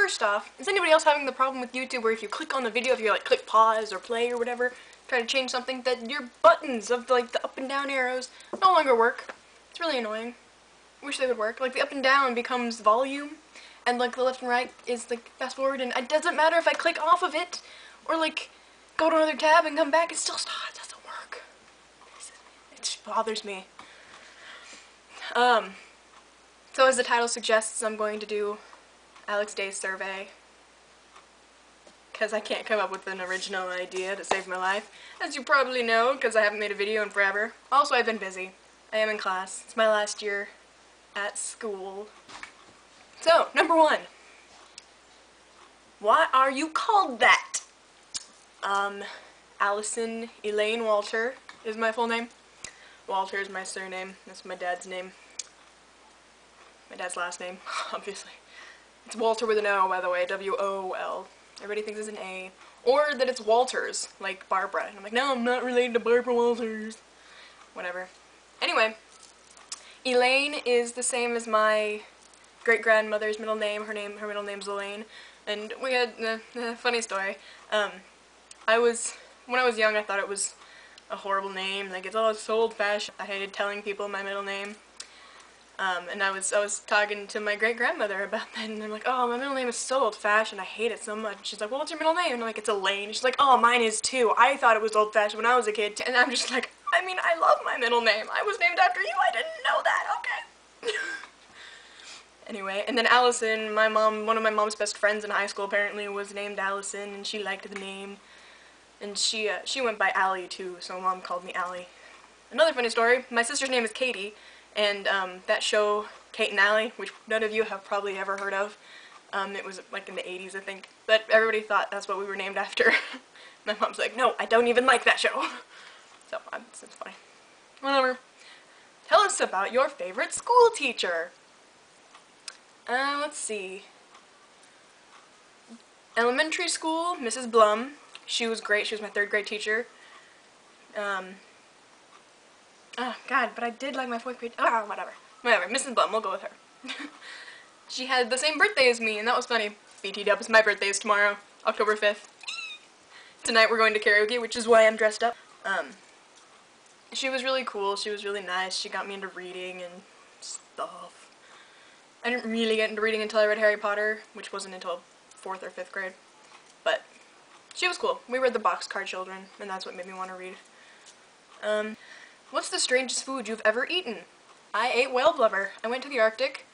first off, is anybody else having the problem with YouTube where if you click on the video, if you like click pause or play or whatever, try to change something, that your buttons of like the up and down arrows no longer work? It's really annoying. Wish they would work. Like the up and down becomes volume, and like the left and right is like fast forward, and it doesn't matter if I click off of it or like go to another tab and come back, it still doesn't work. It just bothers me. So as the title suggests, I'm going to do Alex Day's survey, because I can't come up with an original idea to save my life, as you probably know, because I haven't made a video in forever. Also, I've been busy. I am in class. It's my last year at school. So, number 1. Why are you called that? Allison Elaine Walter is my full name. Walter is my surname. That's my dad's name. My dad's last name, obviously. It's Walter with an O, by the way, W-O-L. Everybody thinks it's an A. Or that it's Walters, like Barbara. And I'm like, no, I'm not related to Barbara Walters. Whatever. Anyway, Elaine is the same as my great-grandmother's middle name. Her middle name's Elaine. And we had a funny story. When I was young, I thought it was a horrible name. Like, it's so old-fashioned. I hated telling people my middle name. And I was talking to my great-grandmother about that, and I'm like, oh, my middle name is so old-fashioned, I hate it so much. She's like, well, what's your middle name? And I'm like, it's Elaine. She's like, oh, mine is too. I thought it was old-fashioned when I was a kid. And I'm just like, I mean, I love my middle name. I was named after you. I didn't know that. Okay. Anyway, and then Allison, one of my mom's best friends in high school apparently was named Allison, and she liked the name. And she went by Allie, too, so Mom called me Allie. Another funny story, my sister's name is Katie. And that show, Kate and Allie, which none of you have probably ever heard of, it was like in the 80s, I think, but everybody thought that's what we were named after. My mom's like, no, I don't even like that show. So, it's funny. Whatever. Tell us about your favorite school teacher. Let's see. Elementary school, Mrs. Blum. She was great. She was my 3rd grade teacher. Oh, God, but I did like my 4th grade. Oh, whatever. Whatever, Mrs. Blum, we'll go with her. She had the same birthday as me, and that was funny. BT dubs, my birthday is tomorrow, October 5th. Tonight we're going to karaoke, which is why I'm dressed up. She was really cool. She was really nice. She got me into reading and stuff. I didn't really get into reading until I read Harry Potter, which wasn't until 4th or 5th grade. But she was cool. We read the Boxcar Children, and that's what made me want to read. What's the strangest food you've ever eaten? I ate whale blubber. I went to the Arctic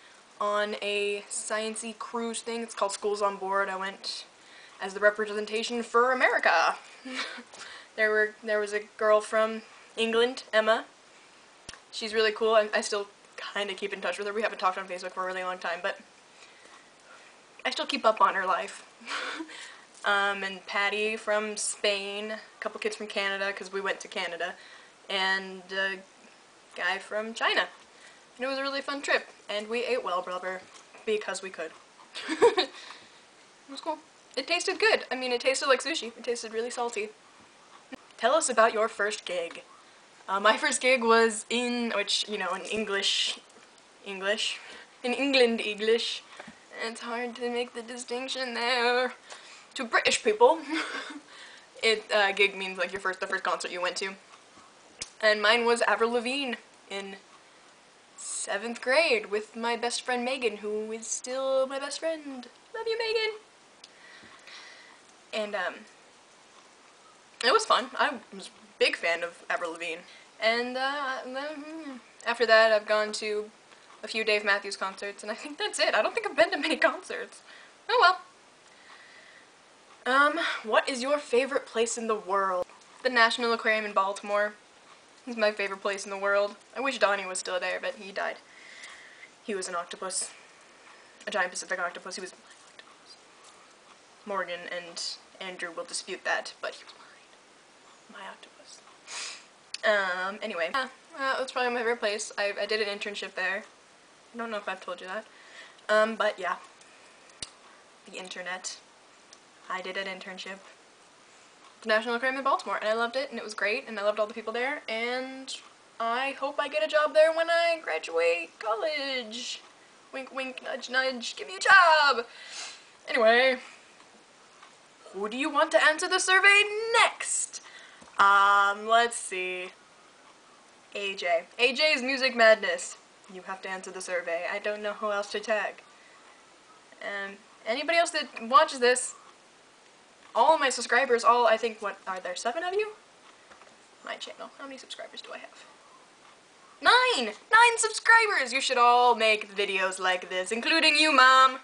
on a science-y cruise thing. It's called Schools on Board. I went as the representation for America. There was a girl from England, Emma. She's really cool. I still kind of keep in touch with her. We haven't talked on Facebook for a really long time, but I still keep up on her life. And Patty from Spain, a couple kids from Canada, because we went to Canada, and a guy from China. And it was a really fun trip, and we ate whale blubber because we could. It was cool. It tasted good. I mean, it tasted like sushi. It tasted really salty. Tell us about your first gig. My first gig was in English. In England English. It's hard to make the distinction there. To British people, gig means like the first concert you went to. And mine was Avril Lavigne in 7th grade with my best friend Megan, who is still my best friend. Love you, Megan. And it was fun. I was a big fan of Avril Lavigne. And after that, I've gone to a few Dave Matthews concerts, and I think that's it. I don't think I've been to many concerts. Oh well. What is your favorite place in the world? The National Aquarium in Baltimore. It's my favorite place in the world. I wish Donnie was still there, but he died. He was an octopus. A giant Pacific octopus. He was my octopus. Morgan and Andrew will dispute that, but he was mine. My octopus. Anyway. That's probably my favorite place. I did an internship there. I don't know if I've told you that. But yeah. The internet. I did an internship at the National Aquarium in Baltimore, and I loved it, and it was great, and I loved all the people there, and I hope I get a job there when I graduate college. Wink, wink, nudge, nudge, give me a job! Anyway, who do you want to answer the survey next? Let's see. AJ. AJ's Music Madness. You have to answer the survey. I don't know who else to tag. And anybody else that watches this, all of my subscribers, I think, what are there, 7 of you? My channel. How many subscribers do I have? 9! 9 subscribers! You should all make videos like this, including you, Mom.